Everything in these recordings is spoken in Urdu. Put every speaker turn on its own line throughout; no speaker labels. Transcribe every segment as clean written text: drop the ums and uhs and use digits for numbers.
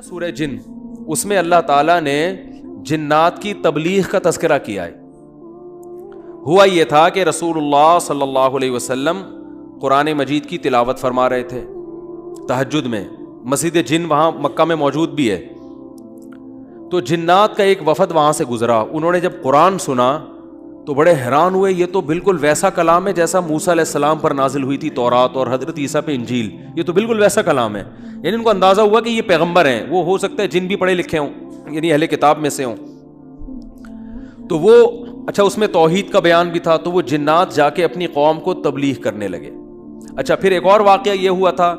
سورہ جن، اس میں اللہ تعالیٰ نے جنات کی تبلیغ کا تذکرہ کیا ہے. ہوا یہ تھا کہ رسول اللہ صلی اللہ علیہ وسلم قرآن مجید کی تلاوت فرما رہے تھے تہجد میں. مسجد جن وہاں مکہ میں موجود بھی ہے. تو جنات کا ایک وفد وہاں سے گزرا. انہوں نے جب قرآن سنا تو بڑے حیران ہوئے. یہ تو بالکل ویسا کلام ہے جیسا موسیٰ علیہ السلام پر نازل ہوئی تھی تورات اور حضرت عیسیٰ پہ انجیل. یہ تو بالکل ویسا کلام ہے. یعنی ان کو اندازہ ہوا کہ یہ پیغمبر ہیں. وہ ہو سکتا ہے جن بھی پڑھے لکھے ہوں، یعنی اہل کتاب میں سے ہوں. تو وہ اچھا اس میں توحید کا بیان بھی تھا. تو وہ جنات جا کے اپنی قوم کو تبلیغ کرنے لگے. اچھا پھر ایک اور واقعہ یہ ہوا تھا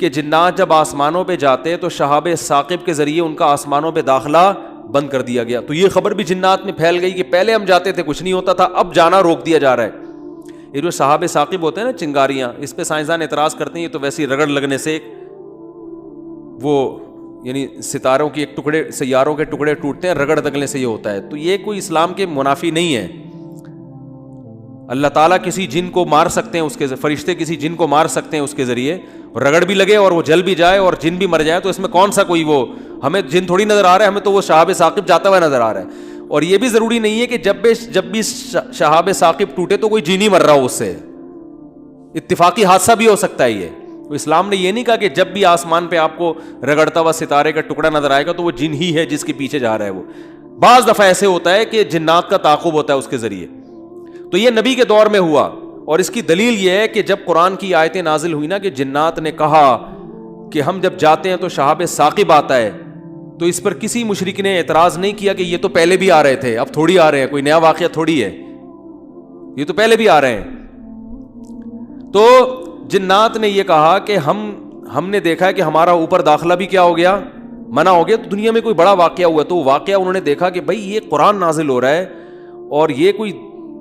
کہ جنات جب آسمانوں پہ جاتے تو شہاب ثاقب کے ذریعے ان کا آسمانوں پہ داخلہ بند کر دیا گیا. تو یہ خبر بھی جنات میں پھیل گئی کہ پہلے ہم جاتے تھے کچھ نہیں ہوتا تھا، اب جانا روک دیا جا رہا ہے. یہ جو شہاب ثاقب ہوتے ہیں نا، چنگاریاں، اس پہ سائنسدان اعتراض کرتے ہیں یہ تو ویسی رگڑ لگنے سے وہ یعنی ستاروں کی ایک ٹکڑے، سیاروں کے ٹکڑے ٹوٹتے ہیں، رگڑ لگنے سے یہ ہوتا ہے. تو یہ کوئی اسلام کے منافی نہیں ہے. اللہ تعالیٰ کسی جن کو مار سکتے ہیں، اس کے فرشتے کسی جن کو مار سکتے ہیں اس کے ذریعے، رگڑ بھی لگے اور وہ جل بھی جائے اور جن بھی مر جائے. تو اس میں کون سا کوئی وہ ہمیں جن تھوڑی نظر آ رہا ہے، ہمیں تو وہ شہاب ثاقب جاتا ہوا نظر آ رہا ہے. اور یہ بھی ضروری نہیں ہے کہ جب بھی شہاب ثاقب ٹوٹے تو کوئی جن ہی مر رہا ہو. اس سے اتفاقی حادثہ بھی ہو سکتا ہے. یہ تو اسلام نے یہ نہیں کہا کہ جب بھی آسمان پہ آپ کو رگڑتا ہوا ستارے کا ٹکڑا نظر آئے گا تو وہ جن ہی ہے جس کے پیچھے جا رہا ہے. وہ بعض دفعہ ایسے ہوتا ہے کہ جنات کا تعاقب ہوتا ہے اس کے ذریعے. تو یہ نبی کے دور میں ہوا. اور اس کی دلیل یہ ہے کہ جب قرآن کی آیتیں نازل ہوئی نا کہ جنات نے کہا کہ ہم جب جاتے ہیں تو شہاب ثاقب آتا ہے، تو اس پر کسی مشرک نے اعتراض نہیں کیا کہ یہ تو پہلے بھی آ رہے تھے، اب تھوڑی آ رہے ہیں، کوئی نیا واقعہ تھوڑی ہے، یہ تو پہلے بھی آ رہے ہیں. تو جنات نے یہ کہا کہ ہم نے دیکھا ہے کہ ہمارا اوپر داخلہ بھی کیا ہو گیا، منع ہو گیا. تو دنیا میں کوئی بڑا واقعہ ہوا تو واقعہ انہوں نے دیکھا کہ بھائی یہ قرآن نازل ہو رہا ہے اور یہ کوئی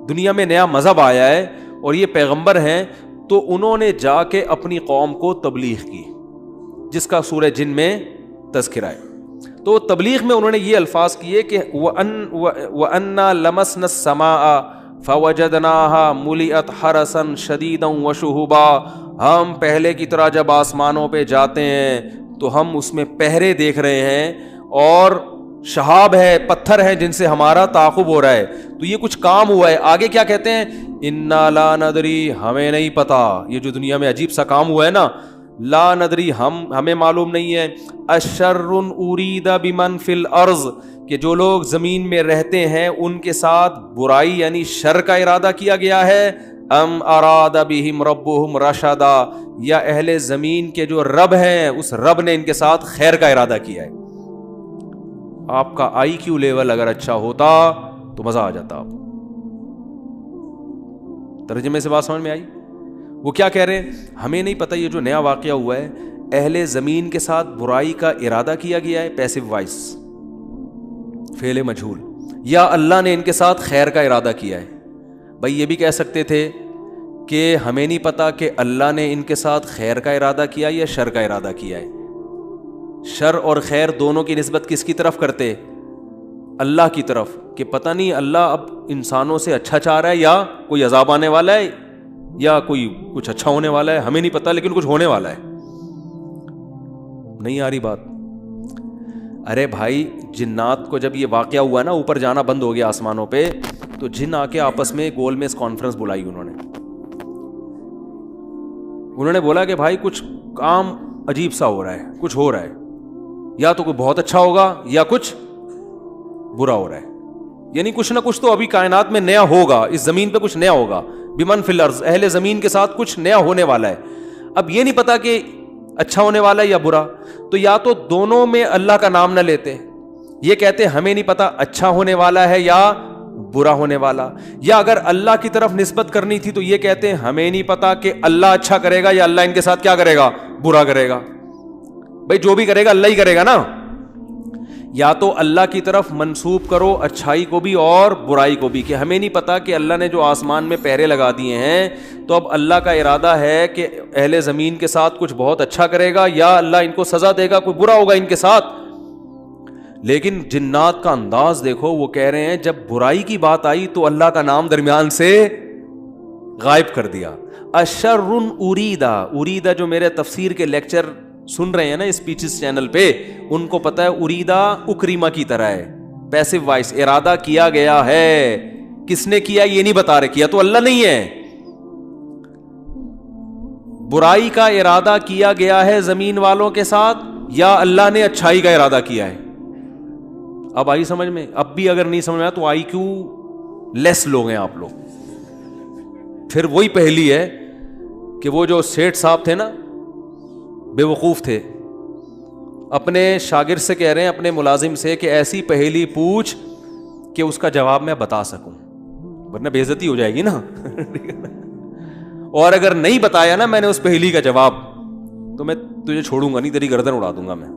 دنیا میں نیا مذہب آیا ہے اور یہ پیغمبر ہیں. تو انہوں نے جا کے اپنی قوم کو تبلیغ کی، جس کا سورہ جن میں تذکرہ ہے. تو تبلیغ میں انہوں نے یہ الفاظ کیے کہ وَأَنَّا لَمَسْنَا السَّمَاءَ فَوَجَدْنَاهَا مُلِئَتْ حَرَسًا شَدِيدًا وَشُهُبًا. ہم پہلے کی طرح جب آسمانوں پہ جاتے ہیں تو ہم اس میں پہرے دیکھ رہے ہیں اور شہاب ہے، پتھر ہے جن سے ہمارا تعاقب ہو رہا ہے. تو یہ کچھ کام ہوا ہے. آگے کیا کہتے ہیں؟ اِنَّا لَا نَدْرِي، ہمیں نہیں پتا. یہ جو دنیا میں عجیب سا کام ہوا ہے نا، لا ندری، ہمیں معلوم نہیں ہے. اشر ارید بمن فی الارض، کہ جو لوگ زمین میں رہتے ہیں ان کے ساتھ برائی یعنی شر کا ارادہ کیا گیا ہے. ام اراد بہم ربہم رشدا، یا اہل زمین کے جو رب ہیں اس رب نے ان کے ساتھ خیر کا ارادہ کیا ہے. آپ کا آئی کیو لیول اگر اچھا ہوتا تو مزہ آ جاتا. آپ ترجمے سے بات سمجھ میں آئی؟ وہ کیا کہہ رہے ہیں؟ ہمیں نہیں پتہ یہ جو نیا واقعہ ہوا ہے، اہل زمین کے ساتھ برائی کا ارادہ کیا گیا ہے، پیسو وائس، فعل مجہول، یا اللہ نے ان کے ساتھ خیر کا ارادہ کیا ہے. بھائی یہ بھی کہہ سکتے تھے کہ ہمیں نہیں پتہ کہ اللہ نے ان کے ساتھ خیر کا ارادہ کیا یا شر کا ارادہ کیا ہے. شر اور خیر دونوں کی نسبت کس کی طرف کرتے؟ اللہ کی طرف، کہ پتہ نہیں اللہ اب انسانوں سے اچھا چاہ رہا ہے یا کوئی عذاب آنے والا ہے یا کوئی کچھ اچھا ہونے والا ہے، ہمیں نہیں پتا لیکن کچھ ہونے والا ہے. نہیں آ رہی بات؟ ارے بھائی جنات کو جب یہ واقعہ ہوا نا، اوپر جانا بند ہو گیا آسمانوں پہ، تو جن آ کے آپس میں گول میز کانفرنس بلائی. انہوں نے بولا کہ بھائی کچھ کام عجیب سا ہو رہا ہے، کچھ ہو رہا ہے، یا تو کوئی بہت اچھا ہوگا یا کچھ برا ہو رہا ہے. یعنی کچھ نہ کچھ تو ابھی کائنات میں نیا ہوگا، اس زمین پہ کچھ نیا ہوگا. بمن فی الارض، اہل زمین کے ساتھ کچھ نیا ہونے والا ہے. اب یہ نہیں پتا کہ اچھا ہونے والا ہے یا برا. تو یا تو دونوں میں اللہ کا نام نہ لیتے، یہ کہتے ہمیں نہیں پتا اچھا ہونے والا ہے یا برا ہونے والا. یا اگر اللہ کی طرف نسبت کرنی تھی تو یہ کہتے ہمیں نہیں پتا کہ اللہ اچھا کرے گا یا اللہ ان کے ساتھ کیا کرے گا، برا کرے گا. بھائی جو بھی کرے گا اللہ ہی کرے گا نا. یا تو اللہ کی طرف منسوب کرو اچھائی کو بھی اور برائی کو بھی، کہ ہمیں نہیں پتا کہ اللہ نے جو آسمان میں پہرے لگا دیے ہیں تو اب اللہ کا ارادہ ہے کہ اہل زمین کے ساتھ کچھ بہت اچھا کرے گا یا اللہ ان کو سزا دے گا، کوئی برا ہوگا ان کے ساتھ. لیکن جنات کا انداز دیکھو، وہ کہہ رہے ہیں جب برائی کی بات آئی تو اللہ کا نام درمیان سے غائب کر دیا. اشر اریدا، اریدا جو میرے تفسیر کے لیکچر سن رہے ہیں نا اسپیچز چینل پہ, ان کو پتا ہے اریدا اکریما کی طرح ہے, پیسو وائس, ارادہ کیا گیا ہے. کس نے کیا یہ نہیں بتا رہے, کیا تو اللہ نہیں ہے. برائی کا ارادہ کیا گیا ہے زمین والوں کے ساتھ, یا اللہ نے اچھائی کا ارادہ کیا ہے. اب آئی سمجھ میں؟ اب بھی اگر نہیں سمجھ میں تو آئی کیو لیس لوگ ہیں آپ لوگ. پھر وہی پہلی ہے کہ وہ جو سیٹھ صاحب تھے نا, بے وقوف تھے, اپنے شاگرد سے کہہ رہے ہیں, اپنے ملازم سے, کہ ایسی پہلی پوچھ کہ اس کا جواب میں بتا سکوں, ورنہ بے عزتی ہو جائے گی نا. اور اگر نہیں بتایا نا میں نے اس پہلی کا جواب, تو میں تجھے چھوڑوں گا نہیں, تیری گردن اڑا دوں گا میں.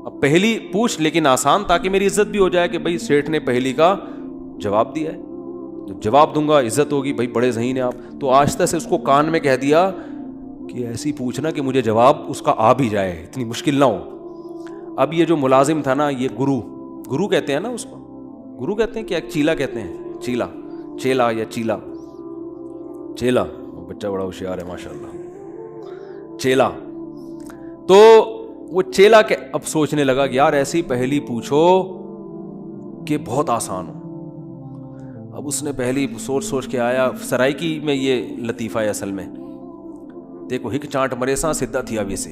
اب پہلی پوچھ لیکن آسان, تاکہ میری عزت بھی ہو جائے کہ بھائی سیٹھ نے پہلی کا جواب دیا ہے, جب جواب دوں گا عزت ہوگی, بھائی بڑے ذہین ہیں آپ. تو آہستہ سے اس کو کان میں کہہ دیا کہ ایسی پوچھنا کہ مجھے جواب اس کا آ بھی جائے, اتنی مشکل نہ ہو. اب یہ جو ملازم تھا نا, یہ گرو کہتے ہیں نا اس کو, گرو کہتے ہیں کیا, چیلا کہتے ہیں, چیلا یا چیلا, بچہ بڑا ہوشیار ہے ماشاء اللہ, چیلا. تو وہ چیلا کے اب سوچنے لگا کہ یار ایسی پہلی پوچھو کہ بہت آسان ہو. اب اس نے پہلی سوچ کے آیا. سرائکی میں یہ لطیفہ ہے اصل میں, دیکھو ہک چانٹ مرے سا سدھا تھیا ویسے,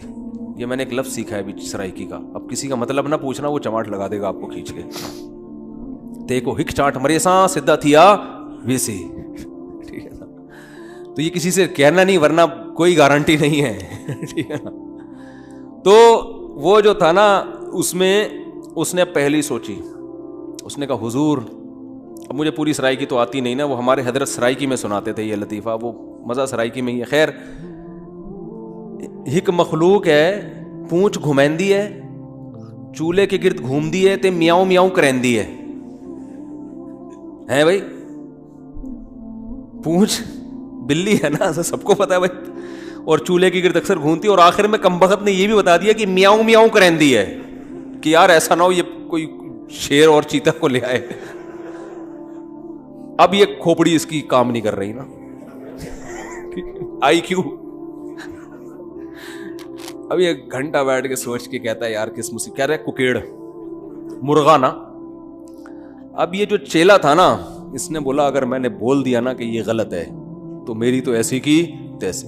یہ میں نے ایک لفظ سیکھا ہے ابھی سرائکی کا. اب کسی کا مطلب نہ پوچھنا, وہ چماٹ لگا دے گا آپ کو کھینچ کے. دیکھو ہک چانٹ مرے سا سدھا تھیا ویسے, ٹھیک ہے نا. تو یہ کسی سے کہنا نہیں, ورنہ کوئی گارنٹی نہیں ہے, ٹھیک ہے نا. تو وہ جو تھا نا, اس میں اس نے پہلی سوچی, اس نے کہا حضور, اب مجھے پوری سرائکی تو آتی نہیں نا, وہ ہمارے حضرت سرائکی میں سناتے تھے یہ لطیفہ, وہ مزہ سرائکی میں ہی ہے. خیر, ایک مخلوق ہے, پونچھ گھمیندی ہے, چولہے کے گرد گھومدی ہے, تے میاؤں میاؤں کریندی ہے بھائی. پونچھ بلی ہے نا, سب کو پتا ہے بھائی, اور چولہے کے گرد اکثر گھومتی, اور آخر میں کمبخت نے یہ بھی بتا دیا کہ میاؤں میاؤں کریندی ہے, کہ یار ایسا نہ ہو یہ کوئی شیر اور چیتا کو لے آئے. اب یہ کھوپڑی اس کی کام نہیں کر رہی نا, آئی کیوں. اب یہ گھنٹہ بیٹھ کے سوچ کے کہتا ہے یار کس مصیبت, کہہ رہے کوکیڑ مرغا نا. اب یہ جو چیلا تھا نا, اس نے بولا اگر میں نے بول دیا نا کہ یہ غلط ہے تو میری تو ایسی کی تیسی.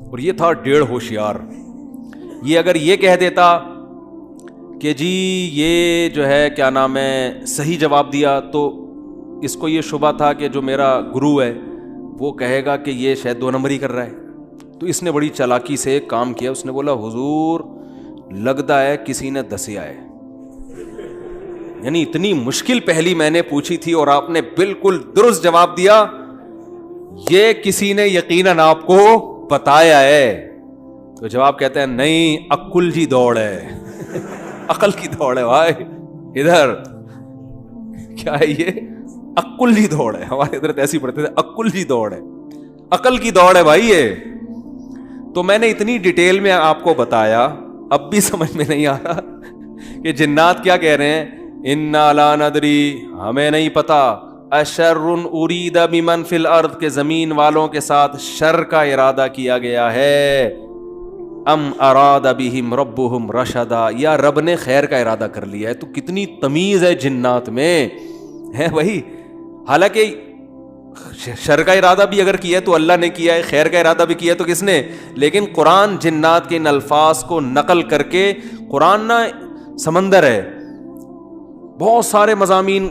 اور یہ تھا 1.5 ہوشیار. یہ اگر یہ کہہ دیتا کہ جی یہ جو ہے کیا نام ہے صحیح جواب دیا, تو اس کو یہ شبہ تھا کہ جو میرا گرو ہے وہ کہے گا کہ یہ شاید 2 نمبری کر رہا ہے. تو اس نے بڑی چالاکی سے ایک کام کیا, اس نے بولا حضور لگتا ہے کسی نے دسیا ہے, یعنی اتنی مشکل پہلی میں نے پوچھی تھی اور آپ نے بالکل درست جواب دیا, یہ کسی نے یقیناً آپ کو بتایا ہے. تو جواب کہتے ہیں نہیں, عقل کی دوڑ ہے, عقل کی دوڑ ہے بھائی. ادھر کیا ہے یہ, عقل کی دوڑ ہے. ہمارے ادھر ایسی پڑھتے تھے, عقل کی دوڑ ہے, عقل کی دوڑ ہے بھائی یہ. تو میں نے اتنی ڈیٹیل میں آپ کو بتایا, اب بھی سمجھ میں نہیں آ رہا کہ جنات کیا کہہ رہے ہیں, انا لا ندری, ہمیں نہیں پتا, اشر ارید بمن فی الارض, کے زمین والوں کے ساتھ شر کا ارادہ کیا گیا ہے, ام اراد بہم ربہم رشدا, یا رب نے خیر کا ارادہ کر لیا ہے. تو کتنی تمیز ہے جنات میں ہے بھائی. حالانکہ شر کا ارادہ بھی اگر کیا ہے تو اللہ نے کیا ہے, خیر کا ارادہ بھی کیا ہے تو کس نے, لیکن قرآن جنات کے ان الفاظ کو نقل کر کے, قرآن نا سمندر ہے, بہت سارے مضامین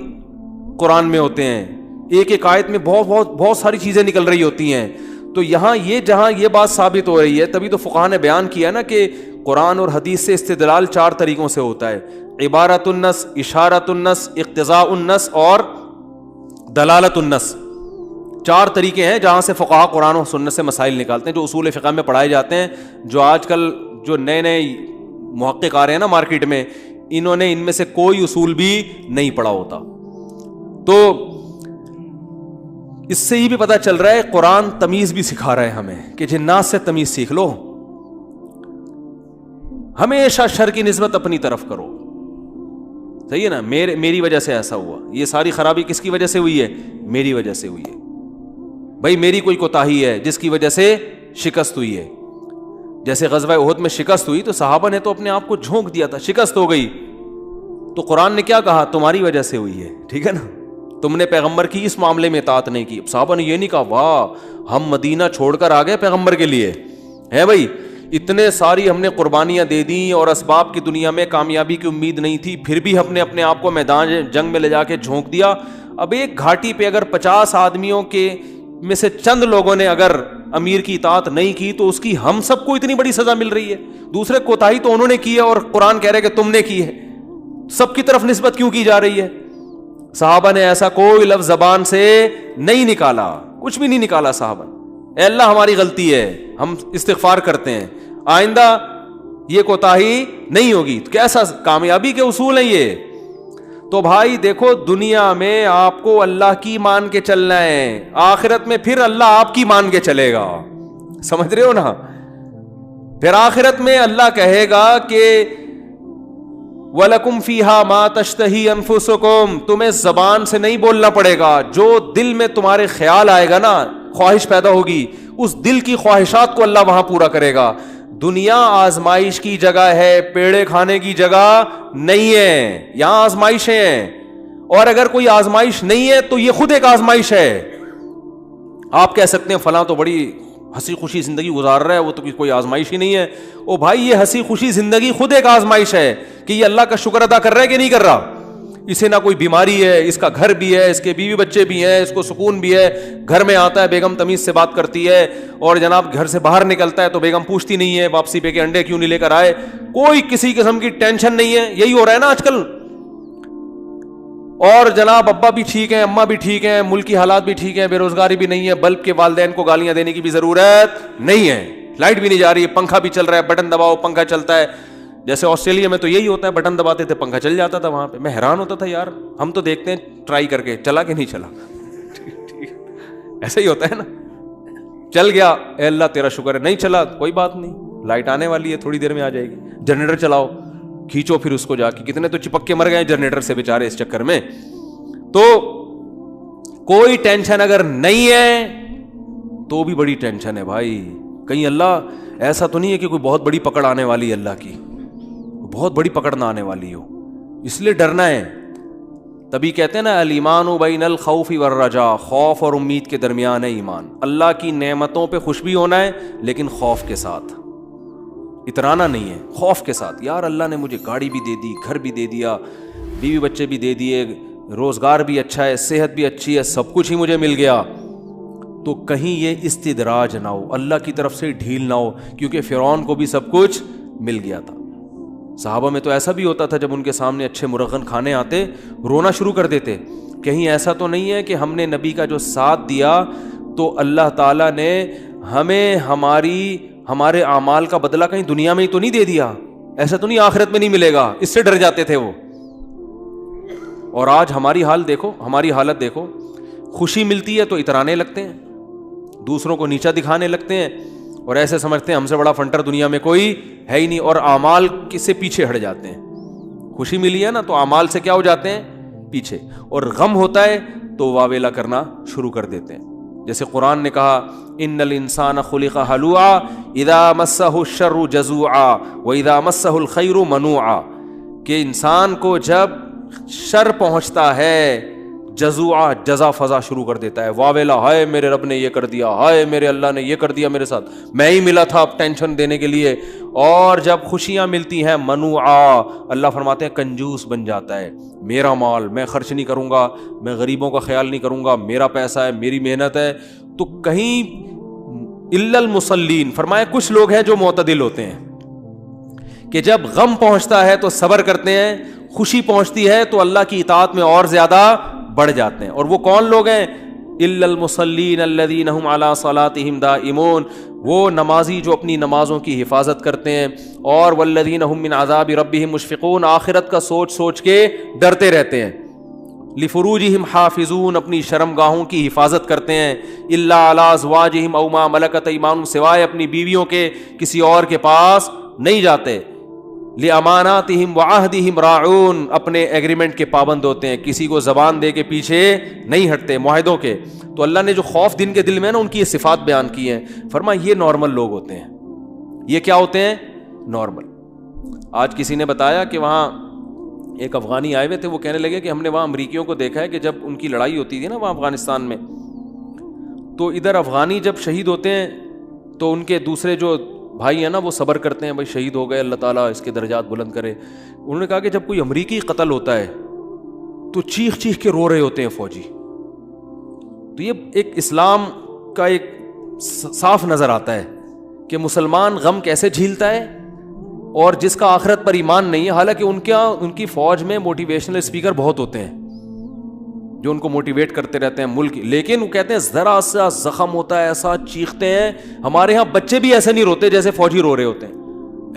قرآن میں ہوتے ہیں, ایک ایک آیت میں بہت ساری چیزیں نکل رہی ہوتی ہیں. تو یہاں یہ جہاں یہ بات ثابت ہو رہی ہے, تبھی تو فقہاء نے بیان کیا نا کہ قرآن اور حدیث سے استدلال 4 طریقوں سے ہوتا ہے, عبارت النص, اشارت النص, اقتضاء النص اور دلالت النص. 4 طریقے ہیں جہاں سے فقہاء قرآن و سنت سے مسائل نکالتے ہیں, جو اصول فقہ میں پڑھائے جاتے ہیں. جو آج کل جو نئے محقق آ رہے ہیں نا مارکیٹ میں, انہوں نے ان میں سے کوئی اصول بھی نہیں پڑھا ہوتا. تو اس سے یہ بھی پتہ چل رہا ہے قرآن تمیز بھی سکھا رہا ہے ہمیں کہ جنات سے تمیز سیکھ لو, ہمیشہ شر کی نسبت اپنی طرف کرو. صحیح ہے نا, میری وجہ سے ایسا ہوا, یہ ساری خرابی کس کی وجہ سے ہوئی ہے, میری وجہ سے ہوئی ہے بھائی, میری کوئی کوتاہی ہے جس کی وجہ سے شکست ہوئی ہے. جیسے غزوہ احد میں شکست ہوئی تو صحابہ نے تو اپنے آپ کو جھونک دیا تھا, شکست ہو گئی تو قرآن نے کیا کہا, تمہاری وجہ سے ہوئی ہے, ٹھیک ہے نا, تم نے پیغمبر کی اس معاملے میں اطاعت نہیں کی. صحابہ نے یہ نہیں کہا واہ ہم مدینہ چھوڑ کر آ گئے پیغمبر کے لیے, ہے بھائی اتنے ساری ہم نے قربانیاں دے دیں اور اسباب کی دنیا میں کامیابی کی امید نہیں تھی, پھر بھی ہم نے اپنے آپ کو میدان جنگ میں لے جا کے جھونک دیا. اب ایک گھاٹی پہ اگر 50 آدمیوں کے میں سے چند لوگوں نے اگر امیر کی اطاعت نہیں کی تو اس کی ہم سب کو اتنی بڑی سزا مل رہی ہے. دوسرے کوتاہی تو انہوں نے کی ہے اور قرآن کہہ رہے کہ تم نے کی ہے, سب کی طرف نسبت کیوں کی جا رہی ہے؟ صحابہ نے ایسا کوئی لفظ زبان سے نہیں نکالا, کچھ بھی نہیں نکالا صحابہ. اے اللہ ہماری غلطی ہے, ہم استغفار کرتے ہیں, آئندہ یہ کوتاہی نہیں ہوگی. کیسا کامیابی کے اصول ہیں یہ. تو بھائی دیکھو دنیا میں آپ کو اللہ کی مان کے چلنا ہے, آخرت میں پھر اللہ آپ کی مان کے چلے گا, سمجھ رہے ہو نا. پھر آخرت میں اللہ کہے گا کہ وَلَكُمْ فِيهَا مَا تَشْتَهِي أَنفُسُكُمْ, تمہیں زبان سے نہیں بولنا پڑے گا, جو دل میں تمہارے خیال آئے گا نا, خواہش پیدا ہوگی, اس دل کی خواہشات کو اللہ وہاں پورا کرے گا. دنیا آزمائش کی جگہ ہے, پیڑے کھانے کی جگہ نہیں ہے, یہاں آزمائشیں ہیں. اور اگر کوئی آزمائش نہیں ہے تو یہ خود ایک آزمائش ہے. آپ کہہ سکتے ہیں فلاں تو بڑی ہنسی خوشی زندگی گزار رہا ہے, وہ تو کوئی آزمائش ہی نہیں ہے. او بھائی یہ ہنسی خوشی زندگی خود ایک آزمائش ہے کہ یہ اللہ کا شکر ادا کر رہا ہے کہ نہیں کر رہا. اسے نہ کوئی بیماری ہے, اس کا گھر بھی ہے, اس کے بیوی بچے بھی ہیں, اس کو سکون بھی ہے, گھر میں آتا ہے بیگم تمیز سے بات کرتی ہے, اور جناب گھر سے باہر نکلتا ہے تو بیگم پوچھتی نہیں ہے واپسی پہ کہ انڈے کیوں نہیں لے کر آئے, کوئی کسی قسم کی ٹینشن نہیں ہے. یہی ہو رہا ہے نا آج کل. اور جناب ابا بھی ٹھیک ہیں, اماں بھی ٹھیک ہیں, ملک کی حالات بھی ٹھیک ہیں, بے روزگاری بھی نہیں ہے, بلب کے والدین کو گالیاں دینے کی بھی ضرورت نہیں ہے, لائٹ بھی نہیں جا رہی ہے, پنکھا بھی چل رہا ہے, بٹن دباؤ پنکھا چلتا ہے. جیسے آسٹریلیا میں تو یہی ہوتا ہے, بٹن دباتے تھے پنکھا چل جاتا تھا وہاں پہ. میں حیران ہوتا تھا یار, ہم تو دیکھتے ہیں ٹرائی کر کے چلا کہ نہیں چلا, ایسا ہی ہوتا ہے نا, چل گیا اے اللہ تیرا شکر ہے, نہیں چلا کوئی بات نہیں, لائٹ آنے والی ہے تھوڑی دیر میں آ جائے گی. جنریٹر چلاؤ, کھینچو پھر اس کو جا کے, کتنے تو چپک کے مر گئے جنریٹر سے بیچارے اس چکر میں. تو کوئی ٹینشن اگر نہیں ہے تو بھی بڑی ٹینشن ہے بھائی. کہیں اللہ ایسا تو نہیں ہے کہ کوئی بہت بڑی پکڑ آنے والی ہے, اللہ کی بہت بڑی پکڑ نہ آنے والی ہو, اس لیے ڈرنا ہے. تبھی کہتے ہیں نا الایمان بین الخوف والرجاء, خوف اور امید کے درمیان ہے ایمان. اللہ کی نعمتوں پہ خوش بھی ہونا ہے لیکن خوف کے ساتھ, اترانا نہیں ہے, خوف کے ساتھ. یار اللہ نے مجھے گاڑی بھی دے دی, گھر بھی دے دیا, بیوی بچے بھی دے دیے, روزگار بھی اچھا ہے, صحت بھی اچھی ہے, سب کچھ ہی مجھے مل گیا, تو کہیں یہ استدراج نہ ہو, اللہ کی طرف سے ڈھیل نہ ہو, کیونکہ فرعون کو بھی سب کچھ مل گیا تھا. صحابہ میں تو ایسا بھی ہوتا تھا جب ان کے سامنے اچھے مرغن کھانے آتے رونا شروع کر دیتے. کہیں ایسا تو نہیں ہے کہ ہم نے نبی کا جو ساتھ دیا تو اللہ تعالیٰ نے ہمیں ہمارے اعمال کا بدلہ کہیں دنیا میں ہی تو نہیں دے دیا, ایسا تو نہیں آخرت میں نہیں ملے گا, اس سے ڈر جاتے تھے وہ. اور آج ہماری حال دیکھو, ہماری حالت دیکھو, خوشی ملتی ہے تو اترانے لگتے ہیں, دوسروں کو نیچا دکھانے لگتے ہیں, اور ایسے سمجھتے ہیں ہم سے بڑا فنٹر دنیا میں کوئی ہے ہی نہیں, اور اعمال سے پیچھے ہٹ جاتے ہیں. خوشی ملی ہے نا تو اعمال سے کیا ہو جاتے ہیں, پیچھے, اور غم ہوتا ہے تو واویلا کرنا شروع کر دیتے ہیں. جیسے قرآن نے کہا ان الانسان خلق ہلوعا اذا مسہ الشر جزوعا واذا مسہ الخیر منوعا, کہ انسان کو جب شر پہنچتا ہے جزوعا, جزا فضا شروع کر دیتا ہے, واویلا, ہائے میرے رب نے یہ کر دیا, ہائے میرے اللہ نے یہ کر دیا میرے ساتھ, میں ہی ملا تھا ٹینشن دینے کے لیے. اور جب خوشیاں ملتی ہیں منوعا, اللہ فرماتے ہیں کنجوس بن جاتا ہے, میرا مال میں خرچ نہیں کروں گا, میں غریبوں کا خیال نہیں کروں گا, میرا پیسہ ہے, میری محنت ہے. تو کہیں الا المصلین, فرمایا کچھ لوگ ہیں جو معتدل ہوتے ہیں کہ جب غم پہنچتا ہے تو صبر کرتے ہیں, خوشی پہنچتی ہے تو اللہ کی اطاعت میں اور زیادہ بڑھ جاتے ہیں. اور وہ کون لوگ ہیں, الا المصلین الذین هم علی صلاتهم دائمون, وہ نمازی جو اپنی نمازوں کی حفاظت کرتے ہیں, اور والذین هم من عذاب ربهم مشفقون, آخرت کا سوچ سوچ کے ڈرتے رہتے ہیں. لفروجہم حافظون, اپنی شرمگاہوں کی حفاظت کرتے ہیں. الا علی ازواجہم او ما ملکت ایمانہم, سوائے اپنی بیویوں کے کسی اور کے پاس نہیں جاتے. لِأَمَانَاتِهِمْ وَعَهْدِهِمْ رَاعُونَ, اپنے ایگریمنٹ کے پابند ہوتے ہیں, کسی کو زبان دے کے پیچھے نہیں ہٹتے معاہدوں کے. تو اللہ نے جو خوف دن کے دل میں نا ان کی یہ صفات بیان کی ہیں, فرمایا یہ نارمل لوگ ہوتے ہیں, یہ کیا ہوتے ہیں؟ نارمل. آج کسی نے بتایا کہ وہاں ایک افغانی آئے ہوئے تھے, وہ کہنے لگے کہ ہم نے وہاں امریکیوں کو دیکھا ہے کہ جب ان کی لڑائی ہوتی تھی نا وہاں افغانستان میں, تو ادھر افغانی جب شہید ہوتے ہیں تو ان کے دوسرے جو بھائی ہیں نا وہ صبر کرتے ہیں, بھائی شہید ہو گئے, اللہ تعالیٰ اس کے درجات بلند کرے. انہوں نے کہا کہ جب کوئی امریکی قتل ہوتا ہے تو چیخ چیخ کے رو رہے ہوتے ہیں فوجی. تو یہ ایک اسلام کا ایک صاف نظر آتا ہے کہ مسلمان غم کیسے جھیلتا ہے, اور جس کا آخرت پر ایمان نہیں ہے, حالانکہ ان کی فوج میں موٹیویشنل اسپیکر بہت ہوتے ہیں جو ان کو موٹیویٹ کرتے رہتے ہیں ملک, لیکن وہ کہتے ہیں ذرا سا زخم ہوتا ہے ایسا چیختے ہیں. ہمارے ہاں بچے بھی ایسے نہیں روتے جیسے فوجی رو رہے ہوتے ہیں,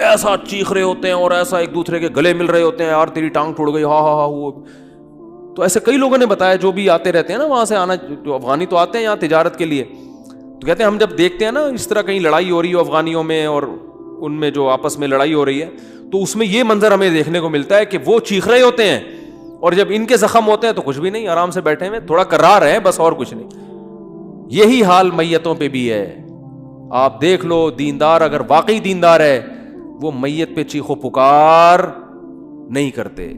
ایسا چیخ رہے ہوتے ہیں اور ایسا ایک دوسرے کے گلے مل رہے ہوتے ہیں, یار تیری ٹانگ ٹوٹ گئی, ہاں ہاں ہاں. وہ تو ایسے کئی لوگوں نے بتایا جو بھی آتے رہتے ہیں نا وہاں سے, آنا جو افغانی تو آتے ہیں یہاں تجارت کے لیے, تو کہتے ہیں ہم جب دیکھتے ہیں نا اس طرح کہیں لڑائی ہو رہی ہو افغانیوں میں اور ان میں جو آپس میں لڑائی ہو رہی ہے, تو اس میں یہ منظر ہمیں دیکھنے کو ملتا ہے کہ وہ چیخ رہے ہوتے ہیں اور جب ان کے زخم ہوتے ہیں تو کچھ بھی نہیں, آرام سے بیٹھے ہوئے, تھوڑا کرا رہے ہیں بس, اور کچھ نہیں. یہی حال میتوں پہ بھی ہے. آپ دیکھ لو, دیندار اگر واقعی دیندار ہے وہ میت پہ چیخو پکار نہیں کرتے.